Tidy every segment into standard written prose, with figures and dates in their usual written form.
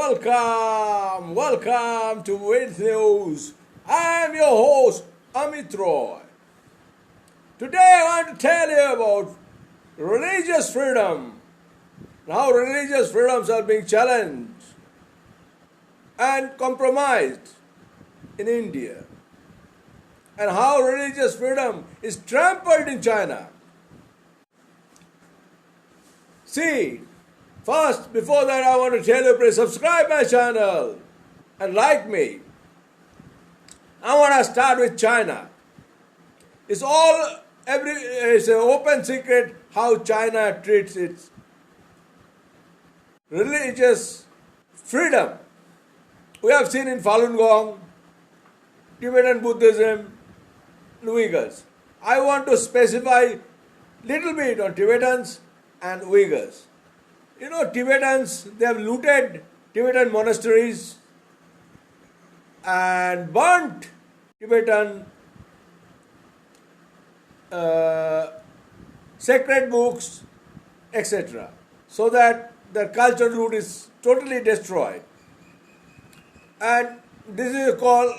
welcome to With News. I am your host, Amit Roy. Today I want to tell you about religious freedom, and how religious freedoms are being challenged and compromised in India, and how religious freedom is trampled in China. See, first, before that, I want to tell you, please subscribe my channel and like me. I want to start with China. It's an open secret how China treats its religious freedom. We have seen in Falun Gong, Tibetan Buddhism, and Uyghurs. I want to specify little bit on Tibetans and Uyghurs. You know, Tibetans, they have looted Tibetan monasteries and burnt Tibetan sacred books, etc., so that their cultural root is totally destroyed. And this is called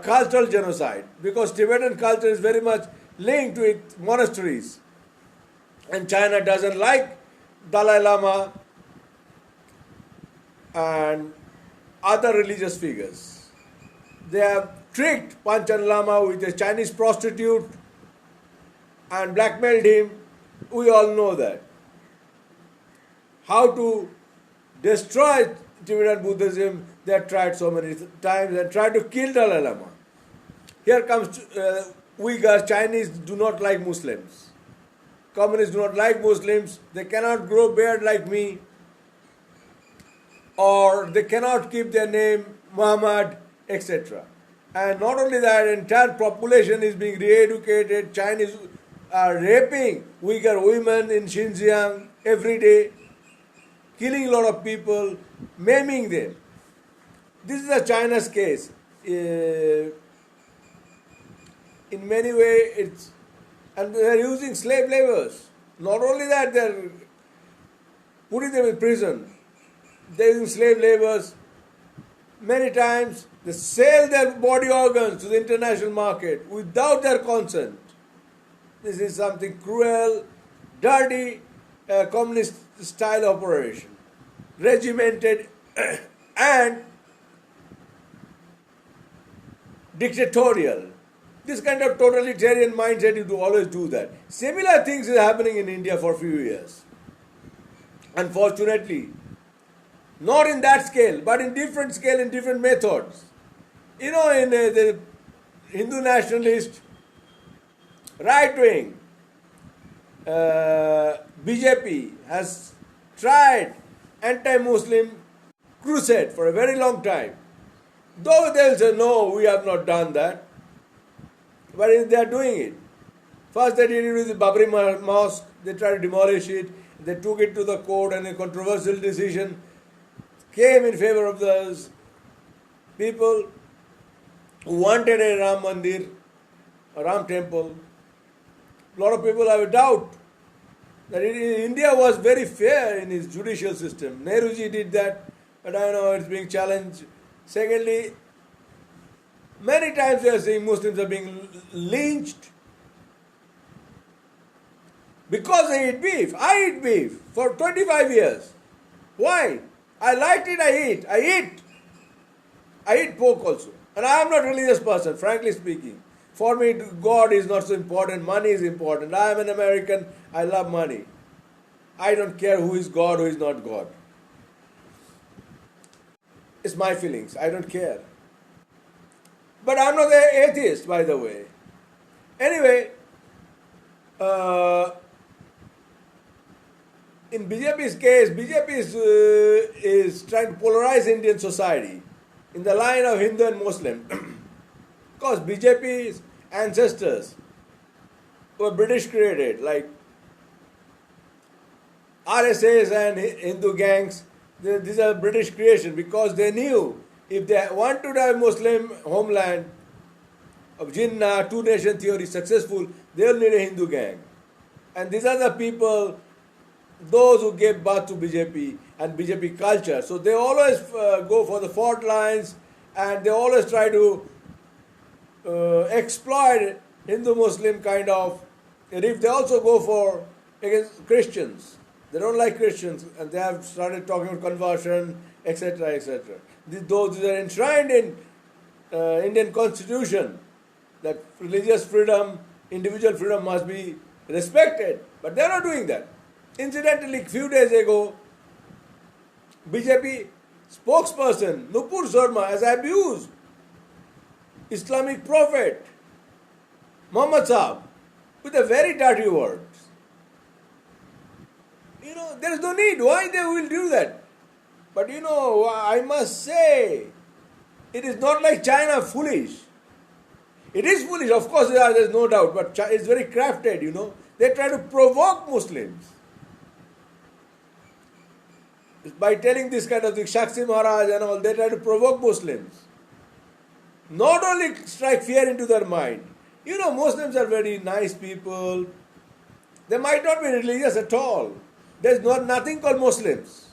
cultural genocide, because Tibetan culture is very much linked with monasteries. And China doesn't like Dalai Lama and other religious figures. They have tricked Panchen Lama with a Chinese prostitute and blackmailed him. We all know that. How to destroy Tibetan Buddhism, they have tried so many times and tried to kill Dalai Lama. Here comes Uyghurs. Chinese do not like Muslims. Communists do not like Muslims. They cannot grow beard like me. Or they cannot keep their name Muhammad, etc. And not only that, entire population is being re-educated. Chinese are raping Uyghur women in Xinjiang every day, killing a lot of people, maiming them. This is a China's case. In many ways, and they are using slave laborers. Not only that, they are putting them in prison. They are using slave laborers. Many times, they sell their body organs to the international market without their consent. This is something cruel, dirty, communist style operation. Regimented and dictatorial. This kind of totalitarian mindset, you always do that. Similar things is happening in India for a few years. Unfortunately, not in that scale, but in different scale, in different methods. You know, in the Hindu nationalist, right wing, BJP has tried anti-Muslim crusade for a very long time. Though they'll say, no, we have not done that. But they are doing it. First they did it with the Babri Mosque. They tried to demolish it. They took it to the court, and a controversial decision came in favor of those people who wanted a Ram Mandir, a Ram temple. A lot of people have a doubt that India was very fair in its judicial system. Nehruji did that, but I know it's being challenged. Secondly, many times we are seeing Muslims are being lynched because they eat beef. I eat beef for 25 years. Why? I liked it, I eat pork also. And I am not a religious person, frankly speaking. For me, God is not so important, money is important. I am an American, I love money. I don't care who is God, who is not God. It's my feelings, I don't care. But I'm not an atheist, by the way. Anyway, in BJP's case, BJP is trying to polarize Indian society in the line of Hindu and Muslim. Because BJP's ancestors were British created, like RSAs and Hindu gangs. These are British creation, because they knew if they want to have Muslim homeland of Jinnah, two-nation theory successful, they'll need a Hindu gang. And these are the people those who gave birth to BJP and BJP culture. So they always go for the fault lines, and they always try to exploit Hindu-Muslim kind of. And if they also go for against Christians, they don't like Christians, and they have started talking about conversion, etc., etc. Those are enshrined in Indian Constitution, that religious freedom, individual freedom must be respected, but they are not doing that. Incidentally, a few days ago, BJP spokesperson Ñupur Sharma has abused Islamic prophet Muhammad Sahib with a very dirty words. There is no need. Why they will do that? But I must say, it is not like China foolish. It is foolish, of course, there is no doubt, but it's very crafted, They try to provoke Muslims by telling this kind of thing, Shakshi Maharaj and all. They try to provoke Muslims. Not only strike fear into their mind. Muslims are very nice people. They might not be religious at all. There's nothing called Muslims,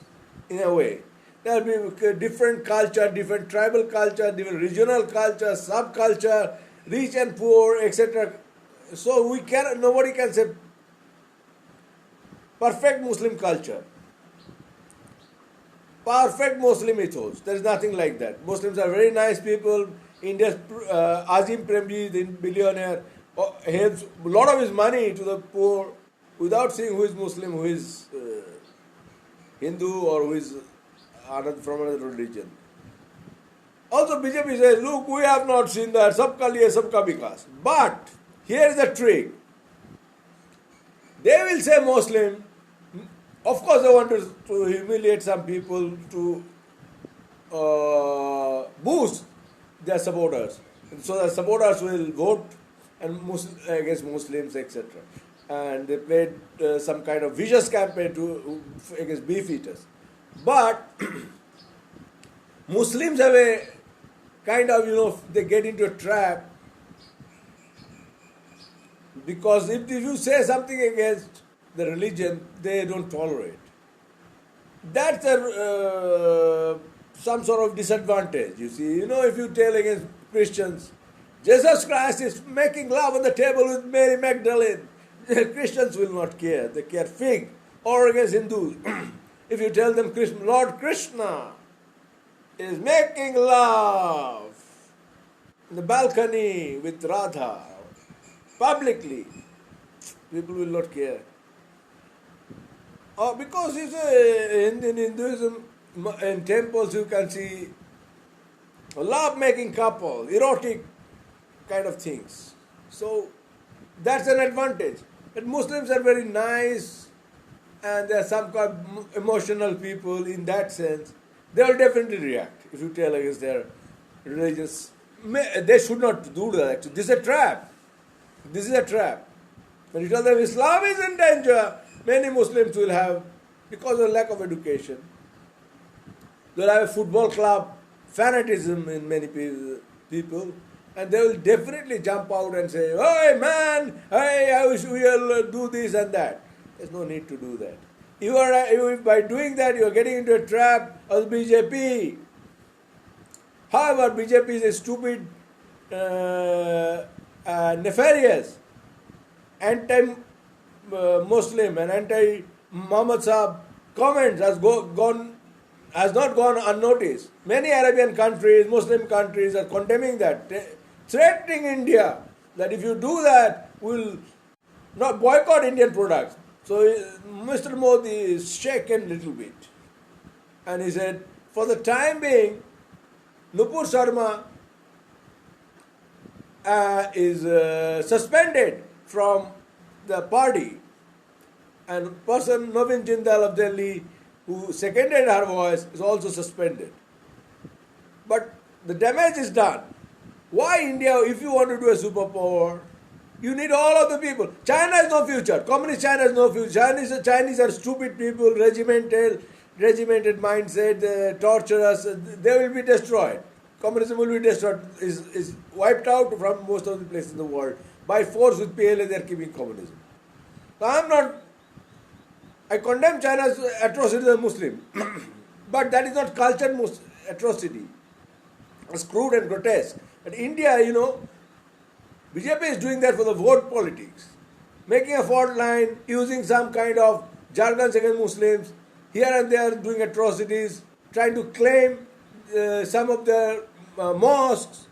in a way. There will be different culture, different tribal culture, different regional culture, subculture, rich and poor, etc. So nobody can say perfect Muslim culture, perfect Muslim ethos. There is nothing like that. Muslims are very nice people. India's Azim Premji, the billionaire, gives a lot of his money to the poor without seeing who is Muslim, who is Hindu, or who is from another religion. Also, BJP says, look, we have not seen that, sabka liye, sabka vikas. But, here is the trick. They will say Muslim, of course they want to humiliate some people, to boost their supporters. So the supporters will vote against Muslims, etc. And they played some kind of vicious campaign against beef eaters. But Muslims have a kind of, they get into a trap, because if you say something against the religion, they don't tolerate. That's some sort of disadvantage, you see. If you tell against Christians, Jesus Christ is making love on the table with Mary Magdalene, Christians will not care. They care fig. Or against Hindus. If you tell them Lord Krishna is making love in the balcony with Radha publicly, people will not care. Because in Hinduism, in temples you can see a love-making couple, erotic kind of things. So that's an advantage. But Muslims are very nice, and they are some kind of emotional people in that sense. They will definitely react if you tell against their religious. They should not do that. This is a trap. This is a trap. When you tell them Islam is in danger, many Muslims will have, because of lack of education, they will have a football club fanatism in many people, and they will definitely jump out and say, hey man, hey, I wish we will do this and that. There's no need to do that. By doing that, you are getting into a trap of BJP. However, BJP is a stupid, nefarious, anti-Muslim and anti-Muhammad Sahib comments has not gone unnoticed. Many Arabian countries, Muslim countries are condemning that, threatening India that if you do that, we'll not boycott Indian products. So Mr. Modi is shaken a little bit. And he said, for the time being, Ñupur Sharma is suspended from the party. And person Navin Jindal of Delhi, who seconded her voice, is also suspended. But the damage is done. Why India, if you want to do a superpower, you need all of the people. China has no future. Communist China has no future. Chinese are stupid people, regimented mindset, they torture us. They will be destroyed. Communism will be destroyed, is wiped out from most of the places in the world. By force with PLA, they are keeping communism. So I condemn China's atrocity as a Muslim, but that is not cultured atrocity. It's crude and grotesque. But India, BJP is doing that for the vote politics, making a fault line, using some kind of jargon against Muslims, here and there doing atrocities, trying to claim some of their mosques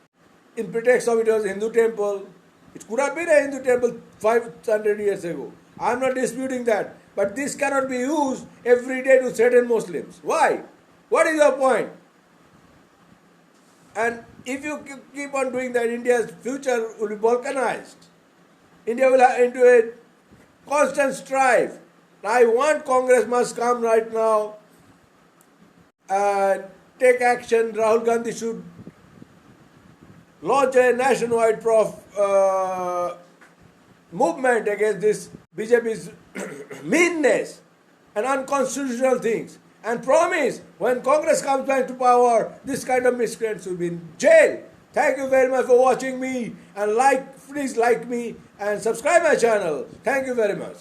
in pretext of it was a Hindu temple. It could have been a Hindu temple 500 years ago. I am not disputing that. But this cannot be used every day to threaten Muslims. Why? What is your point? And if you keep on doing that, India's future will be balkanized. India will have into a constant strife. I want Congress must come right now and take action. Rahul Gandhi should launch a nationwide movement against this BJP's meanness and unconstitutional things, and promise when Congress comes back to power, this kind of miscreants will be in jail. Thank you very much for watching me, and please like me and subscribe my channel. Thank you very much.